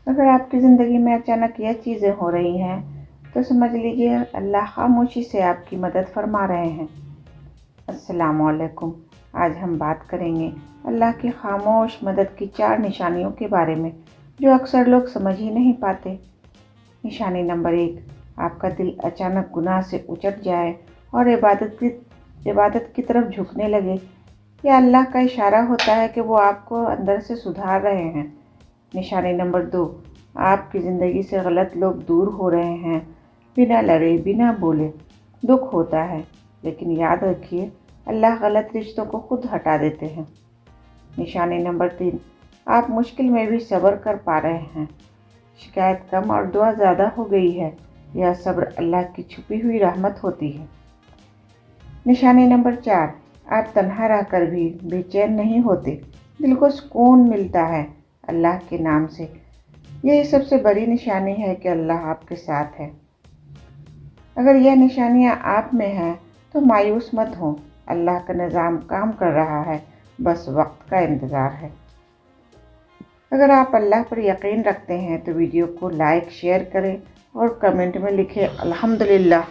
اگر آپ کی زندگی میں اچانک یہ چیزیں ہو رہی ہیں تو سمجھ لیجیے اللہ خاموشی سے آپ کی مدد فرما رہے ہیں۔ السلام علیکم۔ آج ہم بات کریں گے اللہ کی خاموش مدد کی 4 نشانیوں کے بارے میں جو اکثر لوگ سمجھ ہی نہیں پاتے۔ نشانی نمبر 1، آپ کا دل اچانک گناہ سے اچٹ جائے اور عبادت کی طرف جھکنے لگے۔ یہ اللہ کا اشارہ ہوتا ہے کہ وہ آپ کو اندر سے سدھار رہے ہیں۔ نشانی نمبر 2، آپ کی زندگی سے غلط لوگ دور ہو رہے ہیں، بنا لڑے بنا بولے۔ دکھ ہوتا ہے لیکن یاد رکھیے اللہ غلط رشتوں کو خود ہٹا دیتے ہیں۔ نشانی نمبر 3، آپ مشکل میں بھی صبر کر پا رہے ہیں۔ شکایت کم اور دعا زیادہ ہو گئی ہے۔ یہ صبر اللہ کی چھپی ہوئی رحمت ہوتی ہے۔ نشانی نمبر 4، آپ تنہا رہ کر بھی بے چین نہیں ہوتے، دل کو سکون ملتا ہے اللہ کے نام سے۔ یہی سب سے بڑی نشانی ہے کہ اللہ آپ کے ساتھ ہے۔ اگر یہ نشانیاں آپ میں ہیں تو مایوس مت ہوں، اللہ کا نظام کام کر رہا ہے، بس وقت کا انتظار ہے۔ اگر آپ اللہ پر یقین رکھتے ہیں تو ویڈیو کو لائک شیئر کریں اور کمنٹ میں لکھیں الحمدللہ۔